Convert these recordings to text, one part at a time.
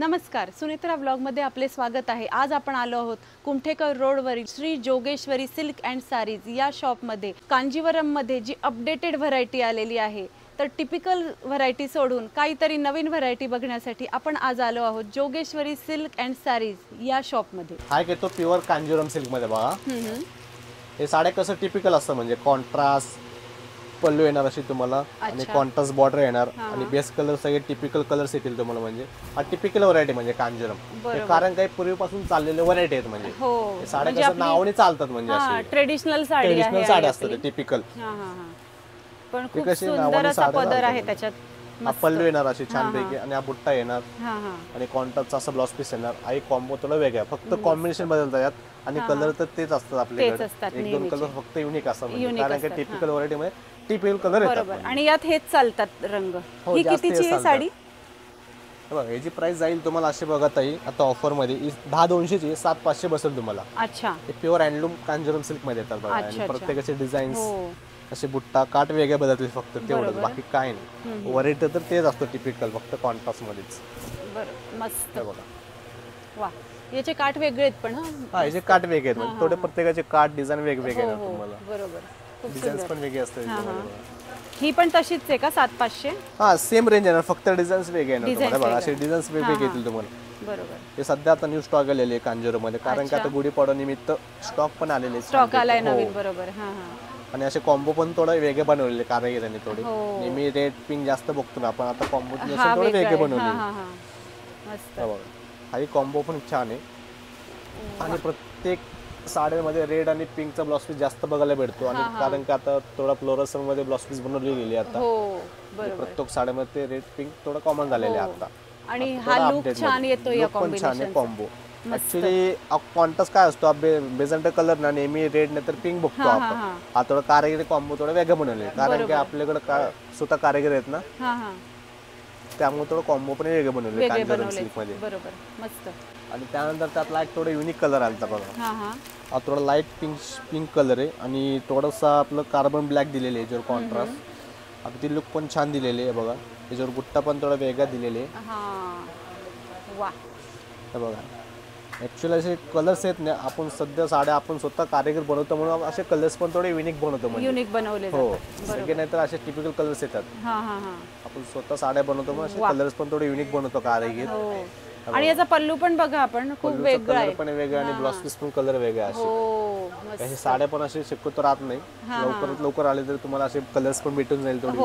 नमस्कार, सुनेत्रा ब्लॉगमध्ये आपले स्वागत आहे। आज आपण आलो आहोत कुमठेकर रोडवरील Shri Jogeshwari silk and saris या शॉपमध्ये। कांजीवरममध्ये जी अपडेटेड व्हरायटी आलेली आहे, तर टिपिकल व्हरायटी सोडून काहीतरी नवीन व्हरायटी बघण्यासाठी आपण आज आलो आहोत जोगेश्वरी सिल्क अँड सारीज या शॉपमध्ये। हा घेतो प्युअर कांजीवरम सिल्क मध्ये बघा। हे साड्या कसं टिपिकल असतं, म्हणजे कॉन्ट्रास्ट पल्लू येणार अशी तुम्हाला आणि कॉन्ट्रास्ट बॉर्डर येणार आणि बेस कलर सगळे टिपिकल कलर्स येतील तुम्हाला। म्हणजे हा टिपिकल व्हरायटी म्हणजे कांजीवरम, कारण काही पूर्वीपासून चाललेले व्हरायटी आहेत। म्हणजे हे साड्या कसं नावाने चालतात, म्हणजे अशी ट्रेडिशनल साडी आहे, साड्या असतात टिपिकल। पण खूप सुंदर असा पदर आहे त्याच्यात, पल्लू येणार अशी छान पैकी आणि हा बुट्टा येणार आणि कॉन्ट्रास्टचा असा ब्लाउज पीस येणार। आई कॉम्बो थोडा वेगळा, फक्त कॉम्बिनेशन बदलतात यात आणि कलर तर तेच असतात आपल्याकडे, एक दोन कलर फक्त युनिक असतात, म्हणजे कारण की टिपिकल व्हरायटी मध्ये टिपिकल कलर येतात आणि यात हेच चालतात रंग। ही कितीची आहे साडी? बघा याची प्राइस जाईल तुम्हाला अशी बघा ताई, आता ऑफर मध्ये 10-200 ची 7-500 बसेल तुम्हाला। अच्छा, हे प्युअर हँडलूम कांजीवरम सिल्क मध्ये येतात बघा, आणि प्रत्येकाचे डिझाईन्स असे बुट्टा काट वेगळे बदलते फक्त तेवढंच, बाकी काय नाही। व्हरायटी तर तेच असतं टिपिकल, फक्त कॉन्ट्रास्ट मध्येच। बरं, मस्त बघा। वा, याचे काट वेगळे आहेत पण हा याचे काट वेगळे आहेत, म्हणजे थोडे प्रत्येकाचे काट डिझाईन वेगवेगळे आहेत तुम्हाला। बरोबर, डिझाईन्स पण वेगळे असतात। ही पण तशीच आहे का 700-500? हा सेम रेंज आहे, फक्त डिझाईन्स वेगळे आहेत तुम्हाला बघा, असे डिझाईन्स वेगवेगळे येतील तुम्हाला। बरोबर, हे सध्या आता न्यू स्टॉक आलेले आहे कांजीवरम मध्ये, कारण की आता गुढीपाडवा निमित्त स्टॉक पण आलेले, स्टॉक आलाय नवीन। बरोबर, हां हां। आणि असे कॉम्बो पण थोडे वेगळे बनवलेले कारागिरांनी थोडे। नेहमी रेड पिंक जास्त बघतो ना आपण, आता कॉम्बो थोडे वेगळे बनवले। मस्त, हाही कॉम्बो पण छान आहे आणि प्रत्येक साड्यांमध्ये रेड आणि पिंकचा ब्लाउज पीस जास्त बघायला भेटतो, आणि कारण की आता थोडा फ्लोरोसन मध्ये ब्लाउज पीस बनवली गेली आता प्रत्येक साड्यामध्ये रेड पिंक थोडा कॉमन झालेले आता। आणि हा लुक छान येतो या कॉम्बिनेशन कॉम्बो। ऍक्च्युली कॉन्ट्रास्ट काय असतो, बेजंटा कलर ना नेहमी रेड नाही तर पिंक बघतो आपण, हा थोडा कारागिरी कॉम्बो थोडा वेगळा बनवले, कारण की आपल्याकडे स्वतः कारागिरी आहेत ना, त्यामुळे थोडं कॉम्बो पण वेगळे बनवले कांजीवरम सिल्क मध्ये। बरोबर, मस्त। आणि त्यानंतर त्यातला एक थोडा युनिक कलर आलता बघा, हा थोडा लाईट पिंक कलर आहे आणि थोडासा आपलं कार्बन ब्लॅक दिलेले आहे याच्यावर कॉन्ट्रास्ट। अगदी लुक पण छान दिलेले आहे बघा, याच्यावर बुट्टा पण थोडा वेगळा दिलेले आहे। वा, बघा ऍक्च्युअली असे कलर्स आहेत ना, आपण सध्या साड्या आपण स्वतः कारागीर बनवतो म्हणून असे कलर्स पण थोडे युनिक बनवतो, म्हणजे युनिक बनवले हो, सगळे नाही तर असे टिपिकल कलर्स येतात। आपण स्वतः साड्या बनवतो म्हणून असे कलर्स पण थोडे युनिक बनवतो कारागीर। आणि याचा पल्लू पण बघा आपण, खूप वेगळा आहे, पण वेगळा आणि ब्लाउज पीस पण कलर वेगळे असे। हे साड्या पण असे शक्यतो राहत नाही, लवकरात लवकर आले तर तुम्हाला असे कलर्स पण भेटून जाईल, थोडी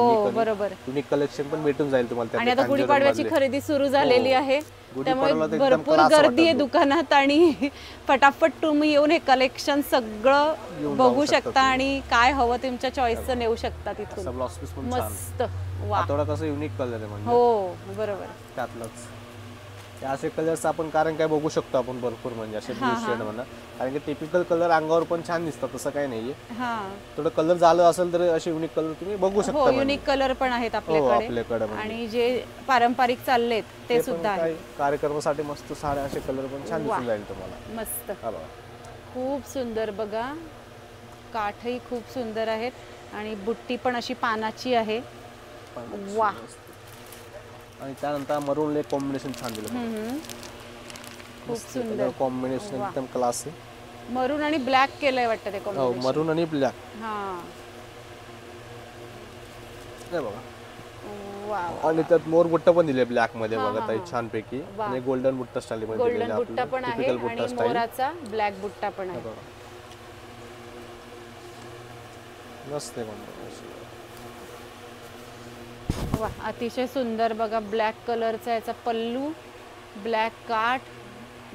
युनिक कलेक्शन पण भेटून जाईल तुम्हाला। आणि आता गुढीपाडव्याची खरेदी सुरू झालेली आहे, त्यामुळे भरपूर गर्दी आहे दुकानात, आणि फटाफट तुम्ही येऊन हे कलेक्शन सगळं बघू शकता आणि काय हवं तुमच्या चॉईसचं नेऊ शकता तिथून। मस्त, वा, थोडा कसं युनिक कलर आहे म्हणजे, हो बरोबर, त्यातलंच असे कलर्स आपण कारण काय बघू शकतो आपण भरपूर, म्हणजे असे ब्लू शेड म्हणा, कारण की टिपिकल कलर अंगावर पण छान दिसतात, तसं काही नाहीये। थोडं कलर झालं असेल तर असे युनिक कलर तुम्ही बघू शकता, युनिक कलर पण आहेत आपल्याकडे, आणि जे पारंपरिक चाललेत ते सुद्धा आहे। कार्यक्रमासाठी मस्त साड्या असे कलर पण छान दिसून जाईल तुम्हाला। मस्त, खूप सुंदर बघा, काठही खूप सुंदर आहेत आणि बुट्टी पण अशी पानाची आहे। वा, आणि त्यानंतर मरून एक कॉम्बिनेशन छान दिलं, खूप सुंदर कॉम्बिनेशन, एकदम क्लास आहे। मरून आणि ब्लॅक केलंय वाटतं ते कॉम्बिनेशन, मरून आणि ब्लॅक। आणि त्यात मोर बुट्टा पण दिले ब्लॅक मध्ये बघा ताई, छान पैकी, आणि गोल्डन बुट्टा स्टाईल मध्ये दिलेला आहे, बुट्टा पण आहे आणि मोराचा ब्लॅक बुट्टा पण आहे। मस्त आहे, वा, अतिशय सुंदर बघा, ब्लॅक कलरचा याचा पल्लू, ब्लॅक काठ,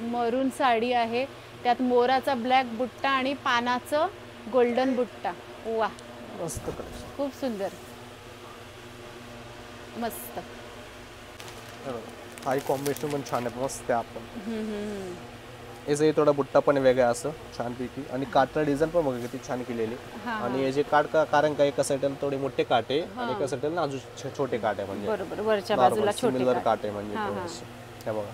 मरून साडी आहे, त्यात मोराचा ब्लॅक बुट्टा आणि पानाचं गोल्डन बुट्टा। वा, मस्त, खूप सुंदर, मस्त। हा कॉम्बिनेशन पण छान आहे, मस्त आहे। आपण याचा थोडा बुट्टा पण वेगळा असं छान पैकी, आणि काठला डिझाईन पण बघा किती छान केलेली, आणि याचे काठ कारण काही एका साईडला थोडे मोठे काठ आहे आणि एका साईडला नाजूक छोटे काठ आहे, म्हणजे बरोबर, वरच्या बाजूला छोटे काठ आहे, म्हणजे हे बघा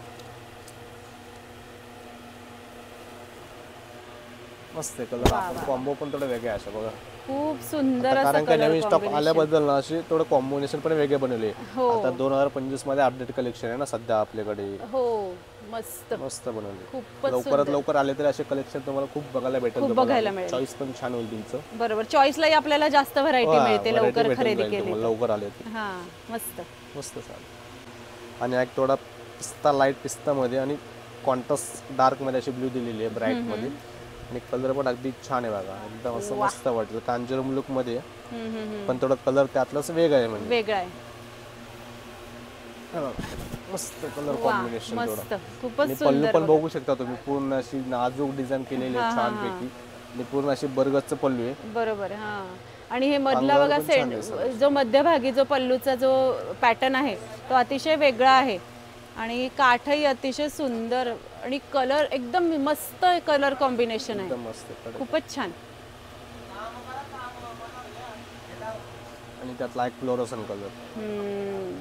मस्त आहे कलर। आपण कॉम्बो पण थोडं वेगळा आहे असं बघा, खूप सुंदर आता असं कारण का कलर नवीन स्टॉक कॉम्बिनेशन. आल्याबद्दल ना असे थोडं कॉम्बिनेशन पण वेगळे बनवले. हो आता 2025 मध्ये अपडेट कलेक्शन आहे ना सध्या आपल्याकडे. हो, मस्त मस्त बनवले. खूपच लवकरात सुंदर. लवकर आले तरी असे कलेक्शन तुम्हाला खूप बघायला भेटेल. खूप बघायला मिळेल. चॉईस पण छान होईल तुमचं. बरोबर, चॉईसलाही आपल्याला जास्त व्हरायटी मिळते variety लवकर भेटून खरेदी जाईल केली तुम्हाला तर. लवकर आले तर. हा, मस्त. मस्त चालेल. आणि एक थोडा पिस्ता लाईट पिस्ता मध्ये आणि कॉन्ट्रास्ट डार्क मध्ये अशी ब्ल्यू दिलेली आहे ब्राईट मध्ये. आणि कलर पण अगदी छान आहे बघा, एकदम असं मस्त वाटलं कांजीवरम लुक मध्ये. पण थोडा कलर त्यातलाच वेगळा आहे म्हणजे. वेगळा आहे. मस्त कलर वा, कॉम्बिनेशन मस्त, थोडं. खूपच आणि पल्लू सुंदर पण बघा. बघू शकता तुम्ही, पूर्ण अशी नाजूक डिझाईन केलेली आहे छान पैकी. आणि पूर्ण अशी बर्गसचं पल्लू आहे. बरोबर, हा. आणि हे मधला अंगावर बघा पण छान दिसतं. जो मध्यभागी जो पल्लूचा जो पॅटर्न आहे तो अतिशय वेगळा आहे. आणि काठही अतिशय सुंदर आणि कलर एकदम मस्त कलर कॉम्बिनेशन आहे. एकदम मस्त कडक. खूपच छान. आणि त्यातला एक फ्लोरोसन कलर,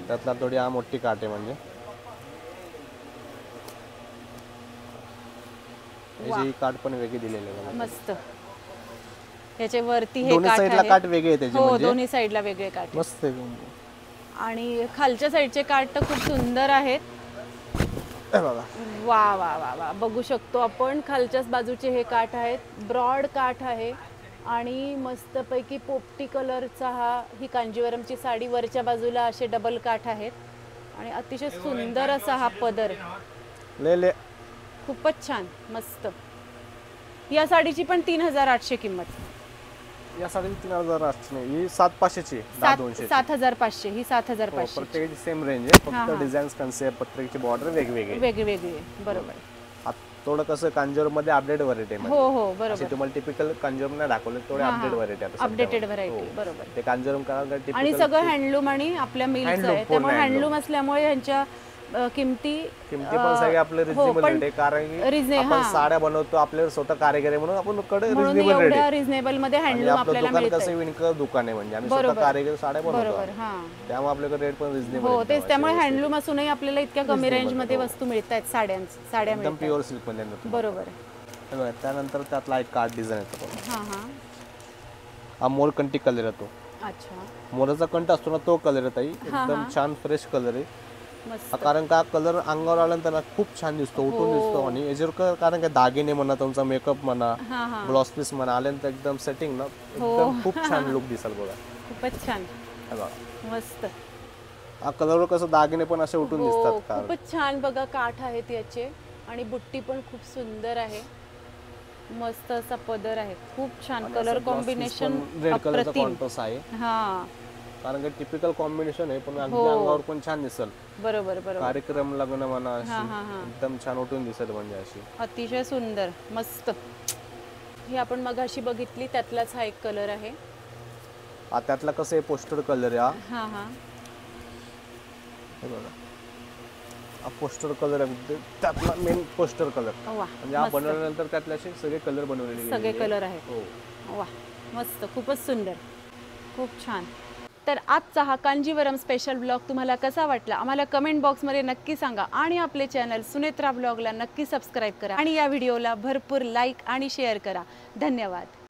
त्यातला थोडी हा मोठी काठ आहे म्हणजे. याची काठ पण वेगळी दिलेली आहे बघा. मस्त. याच्या वरती हे दोन्ही काठ साईडला आहे. काठ वेगळे आहे त्याचे हो, म्हणजे. दोन्ही साईडला वेगळे काठ आहे. मस्त आहे. आणि खालच्या साईडचे काठ तर खूप सुंदर आहेत. हे बघा. वा वा वा वा, बघू शकतो आपण खालच्याच बाजूचे हे काठ आहेत. ब्रॉड काठ आहे आणि मस्तपैकी पोपटी कलरचा ही कांजीवरमची साडी. वरच्या बाजूला असे डबल काठ आहेत आणि अतिशय सुंदर असा हा पदर. ले खूपच छान, मस्त. या साडीची पण 3800 किंमत. या साडी 3800 नाही, ही 7500 ची 200. 7500, ही 7500. प्रत्येकाची सेम रेंज आहे, फक्त डिझाईन्स कन्सेप्ट प्रत्येकाची बॉर्डर वेगवेगळी. वेगळी, बरोबर. थोडं कसं कांजीवरम मध्ये अपडेट व्हरायटी आहे. हो हो, बरोबर. तुम्हाला टिपिकल कांजीवरम नाही दाखवले, थोडे अपडेट व्हरायटी आता. अपडेटेड व्हरायटी, बरोबर. ते कांजीवरम आणि सगळं हँडलूम आणि आपल्या मिलचं आहे, त्यामुळे हँडलूम असल्यामुळे ह्यांच्या किमती पण सगळे आपले रिजनेबल रेट आहे. कारण की आपण साड्या बनवतो, आपल्याला स्वतः कारागीर आहे म्हणून आपण कडे रिजनेबल रेट आहे. रिजनेबल मध्ये हँडलूम आपल्याला दुकान मिळतं. कसं विणकर दुकान आहे म्हणजे आम्ही स्वतः कारागीर साड्या बनवतो, त्यामुळे आपल्याकडे रेट पण रिजनेबल हो, तेच. त्यामुळे हँडलूम असूनही आपल्याला इतक्या कमी रेंज मध्ये वस्तू मिळतात. साड्या एकदम मिळतात. प्युअर सिल्क मध्ये. बरोबर. त्यानंतर त्यातला एक कार्ड डिझाईन येतो. हा हा, हा मोरकंठी कलर येतो. अच्छा. मोराचा कंठ असतो ना, तो कलर आहे ताई. एकदम छान फ्रेश कलर आहे. मस्त. कारण का कलर अंगावर आल्यानंतर ना खूप छान दिसतो, उठून दिसतो. आणि याच्यावर कारण का दागिने म्हणा, तुमचा मेकअप म्हणा, ब्लाउज पीस म्हणा आल्यानंतर एकदम सेटिंग ना एकदम खूप छान लुक दिसेल बघा. खूपच छान, मस्त. हा कलरवर कसं दागिने पण असे उठून दिसतात का. खूपच छान बघा, काठ आहेत याचे आणि बुट्टी पण खूप सुंदर आहे. मस्त असा पदर आहे, खूप छान कलर कॉम्बिनेशन. रेड कलरचा कॉन्ट्रास्ट आहे. हा, कारण का टिपिकल कॉम्बिनेशन आहे, पण अगदी अंगावर पण छान दिसेल. बरोबर. कार्यक्रम लग्न म्हणा एकदम छान उठून दिसेल म्हणजे अशी. अतिशय सुंदर, मस्त. ही आपण मगाशी बघितली त्यातलाच हा एक कलर आहे. त्यातला कसं आहे पोस्टर कलर आहे. हा, हे बघा, हा पोस्टर कलर आहे, त्यातला मेन पोस्टर कलर. म्हणजे हा बनवल्यानंतर त्यातले असे सगळे कलर बनवलेले सगळे कलर आहेत. हो, वा, मस्त, खूपच सुंदर, खूप छान. तर आजचा हा कांजीवरम स्पेशल ब्लॉग तुम्हाला कसा वाटला आम्हाला कमेंट बॉक्समध्ये नक्की सांगा. आणि आपले चॅनल सुनेत्रा ब्लॉगला नक्की सबस्क्राईब करा आणि या व्हिडिओला भरपूर लाईक आणि शेअर करा. धन्यवाद.